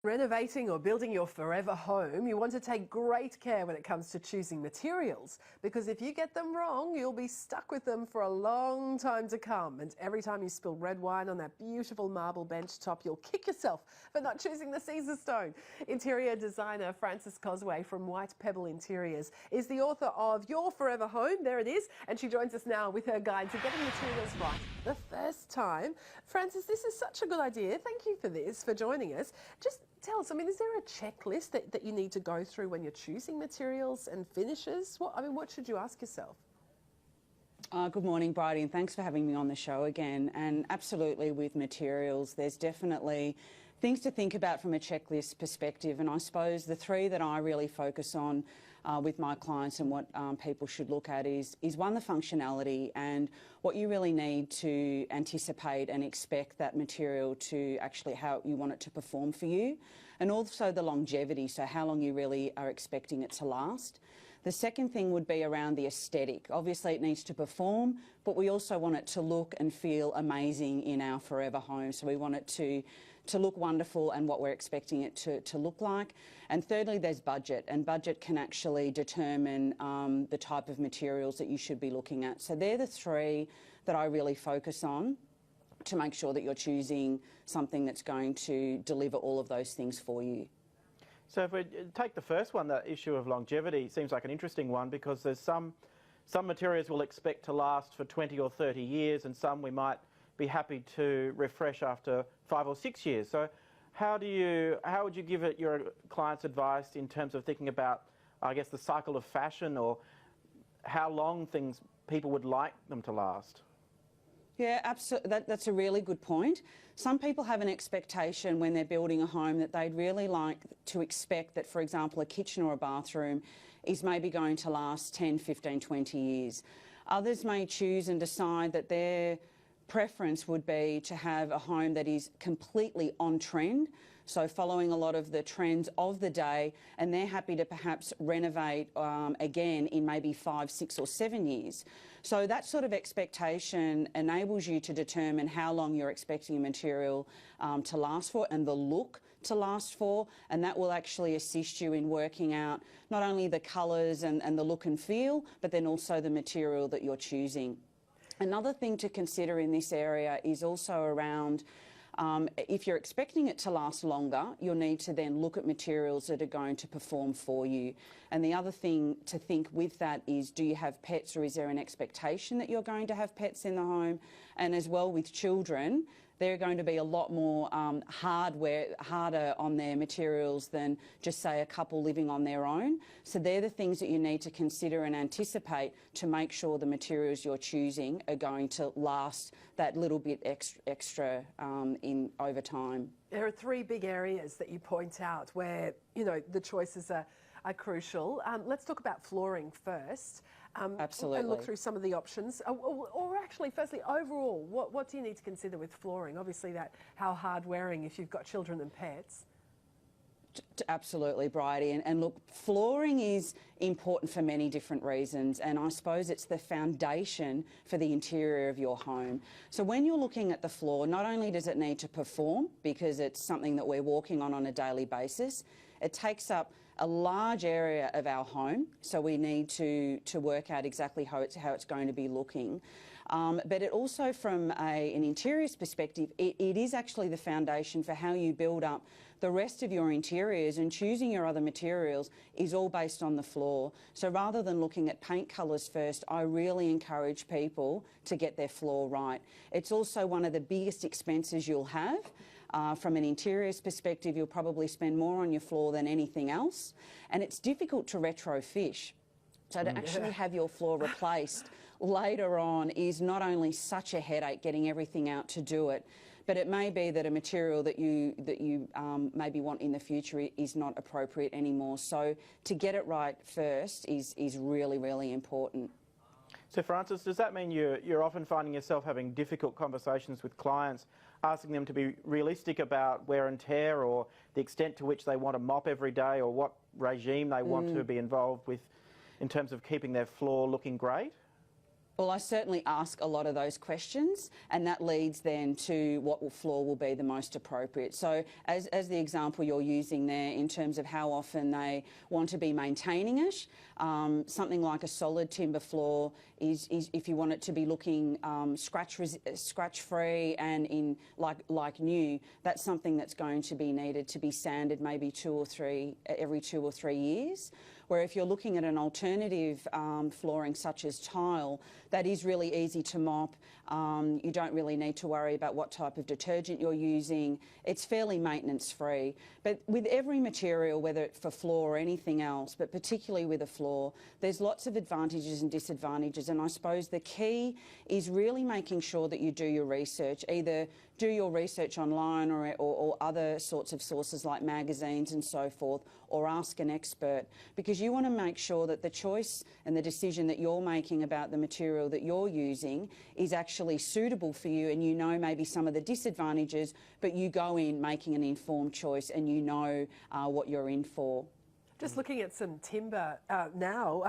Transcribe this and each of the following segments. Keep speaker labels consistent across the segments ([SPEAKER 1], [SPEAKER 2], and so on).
[SPEAKER 1] Renovating or building your forever home, you want to take great care when it comes to choosing materials, because if you get them wrong, you'll be stuck with them for a long time to come. And every time you spill red wine on that beautiful marble bench top, you'll kick yourself for not choosing the Caesar stone. Interior designer Frances Cosway from White Pebble Interiors is the author of Your Forever Home. There it is. And she joins us now with her guide to getting materials right the first time. Frances, this is such a good idea. Thank you for this, for joining us. Just tell us, is there a checklist that you need to go through when you're choosing materials and finishes? What should you ask yourself?
[SPEAKER 2] Good morning, Bridie, and thanks for having me on the show again. And absolutely, with materials, there's definitely things to think about from a checklist perspective. And I suppose the three that I really focus on with my clients and what people should look at is one, the functionality and what you really need to anticipate and expect that material to actually how you want it to perform for you, and also the longevity, so how long you really are expecting it to last. The second thing would be around the aesthetic. Obviously it needs to perform, but we also want it to look and feel amazing in our forever home. So we want it to look wonderful and what we're expecting it to look like. And thirdly, there's budget, and budget can actually determine the type of materials that you should be looking at. So they're the three that I really focus on to make sure that you're choosing something that's going to deliver all of those things for you.
[SPEAKER 3] So if we take the first one, the issue of longevity seems like an interesting one, because there's some materials we'll expect to last for 20 or 30 years, and some we might be happy to refresh after 5 or 6 years. So how would you give it your clients advice in terms of thinking about, I guess, the cycle of fashion, or how long people would like them to last?
[SPEAKER 2] Yeah, absolutely. That's a really good point. Some people have an expectation when they're building a home that they'd really like to expect that, for example, a kitchen or a bathroom is maybe going to last 10, 15, 20 years. Others may choose and decide that their preference would be to have a home that is completely on trend, so following a lot of the trends of the day, and they're happy to perhaps renovate again in maybe 5, 6 or 7 years. So that sort of expectation enables you to determine how long you're expecting a material to last for and the look to last for, and that will actually assist you in working out not only the colours and the look and feel, but then also the material that you're choosing. Another thing to consider in this area is also around if you're expecting it to last longer, you'll need to then look at materials that are going to perform for you. And the other thing to think with that is, do you have pets, or is there an expectation that you're going to have pets in the home? And as well with children, they're going to be a lot more harder on their materials than just, say, a couple living on their own. So they're the things that you need to consider and anticipate to make sure the materials you're choosing are going to last that little bit extra over time.
[SPEAKER 1] There are three big areas that you point out where, the choices are crucial. Let's talk about flooring first.
[SPEAKER 2] Absolutely.
[SPEAKER 1] And look through some of the options. Or actually, firstly, overall, what do you need to consider with flooring? Obviously, how hard wearing if you've got children and pets.
[SPEAKER 2] Absolutely, Bridie. And look, flooring is important for many different reasons, and I suppose it's the foundation for the interior of your home. So when you're looking at the floor, not only does it need to perform, because it's something that we're walking on a daily basis, it takes up a large area of our home, so we need to work out exactly how it's going to be looking. But it also, from an interiors perspective, it is actually the foundation for how you build up the rest of your interiors, and choosing your other materials is all based on the floor. So rather than looking at paint colours first, I really encourage people to get their floor right. It's also one of the biggest expenses you'll have. From an interiors perspective, you'll probably spend more on your floor than anything else, and it's difficult to retrofit. So to actually have your floor replaced later on is not only such a headache getting everything out to do it, but it may be that a material that you maybe want in the future is not appropriate anymore. So to get it right first is really, really important.
[SPEAKER 3] So Frances, does that mean you're often finding yourself having difficult conversations with clients, asking them to be realistic about wear and tear, or the extent to which they want to mop every day, or what regime they want to be involved with in terms of keeping their floor looking great?
[SPEAKER 2] Well, I certainly ask a lot of those questions, and that leads then to what floor will be the most appropriate. So as the example you're using there in terms of how often they want to be maintaining it, something like a solid timber floor is if you want it to be looking scratch-free and in like new, that's something that's going to be needed to be sanded maybe every 2 or 3 years. Where if you're looking at an alternative flooring such as tile, that is really easy to mop. You don't really need to worry about what type of detergent you're using. It's fairly maintenance free. But with every material, whether it's for floor or anything else, but particularly with a floor, there's lots of advantages and disadvantages. And I suppose the key is really making sure that you do your research, either do your research online or other sorts of sources like magazines and so forth, or ask an expert, because you want to make sure that the choice and the decision that you're making about the material that you're using is actually suitable for you, and you know maybe some of the disadvantages, but you go in making an informed choice and you know what you're in for.
[SPEAKER 1] Just looking at some timber now,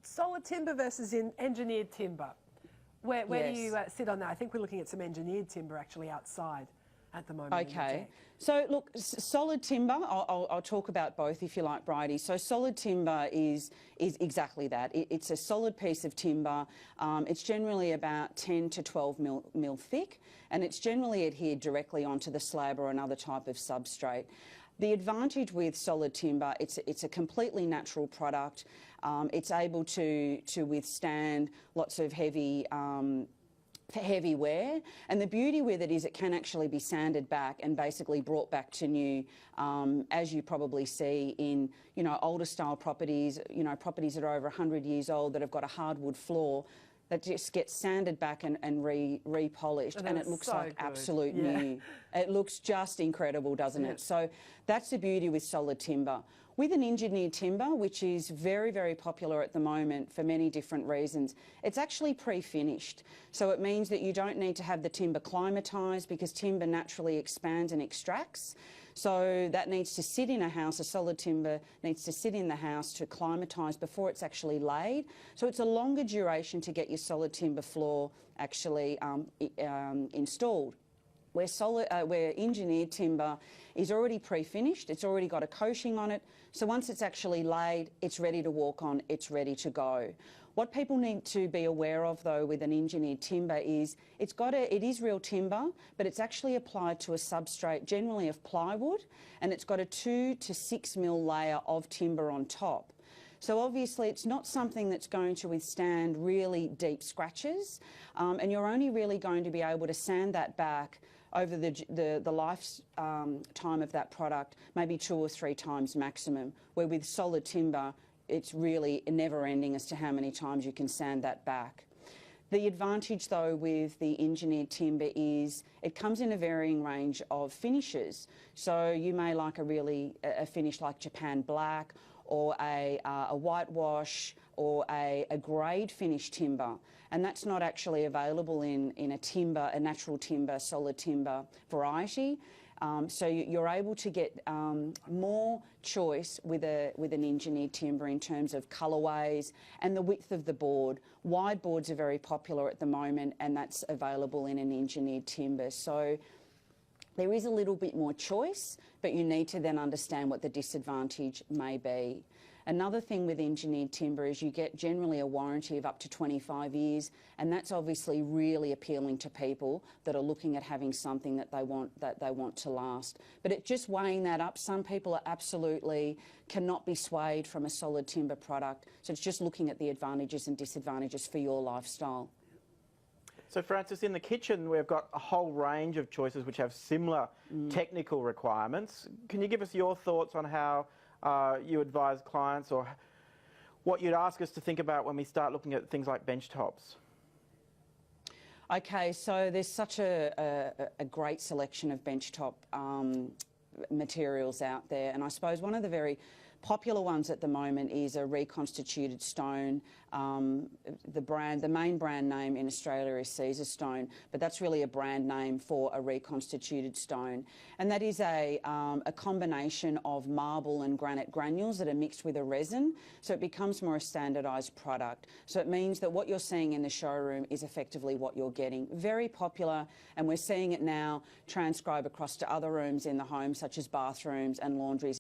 [SPEAKER 1] solid timber versus engineered timber. Where
[SPEAKER 2] Yes.
[SPEAKER 1] do you sit on that? I think we're looking at some engineered timber actually outside at the moment.
[SPEAKER 2] Okay. So look, solid timber, I'll talk about both if you like, Bridie. So solid timber is exactly that. It's a solid piece of timber. It's generally about 10 to 12 mil thick, and it's generally adhered directly onto the slab or another type of substrate. The advantage with solid timber, it's a completely natural product. It's able to withstand lots of heavy wear, and the beauty with it is it can actually be sanded back and basically brought back to new, as you probably see in older style properties, properties that are over 100 years old that have got a hardwood floor, that just gets sanded back and repolished, and it looks
[SPEAKER 1] so
[SPEAKER 2] like
[SPEAKER 1] good.
[SPEAKER 2] absolute new. It looks just incredible, doesn't it? So that's the beauty with solid timber. With an engineered timber, which is very, very popular at the moment for many different reasons, it's actually pre-finished. So it means that you don't need to have the timber climatised, because timber naturally expands and extracts. So that needs to sit in a house, a solid timber needs to sit in the house to climatise before it's actually laid. So it's a longer duration to get your solid timber floor actually installed. Where engineered timber is already pre-finished, it's already got a coating on it, so once it's actually laid, it's ready to walk on, it's ready to go. What people need to be aware of though with an engineered timber is it is real timber, but it's actually applied to a substrate generally of plywood, and it's got a 2 to 6 mil layer of timber on top. So obviously it's not something that's going to withstand really deep scratches, and you're only really going to be able to sand that back over the lifetime of that product, maybe 2 or 3 times maximum, where with solid timber, it's really never ending as to how many times you can sand that back. The advantage though with the engineered timber is it comes in a varying range of finishes. So you may like a finish like Japan black, or a whitewash, or a grade finish timber, and that's not actually available in a natural timber, solid timber variety. So you're able to get more choice with an engineered timber in terms of colourways and the width of the board. Wide boards are very popular at the moment, and that's available in an engineered timber. So there is a little bit more choice, but you need to then understand what the disadvantage may be. Another thing with engineered timber is you get generally a warranty of up to 25 years, and that's obviously really appealing to people that are looking at having something that they want to last. But it just weighing that up, some people are absolutely cannot be swayed from a solid timber product. So it's just looking at the advantages and disadvantages for your lifestyle.
[SPEAKER 3] So Frances, in the kitchen we've got a whole range of choices which have similar technical requirements. Can you give us your thoughts on how you advise clients, or what you'd ask us to think about when we start looking at things like bench tops?
[SPEAKER 2] Okay, so there's such a great selection of benchtop materials out there, and I suppose one of the very Popular ones at the moment is a reconstituted stone. The main brand name in Australia is Caesar stone, but that's really a brand name for a reconstituted stone. And that is a combination of marble and granite granules that are mixed with a resin, so it becomes more a standardised product. So it means that what you're seeing in the showroom is effectively what you're getting. Very popular, and we're seeing it now transcribe across to other rooms in the home, such as bathrooms and laundries.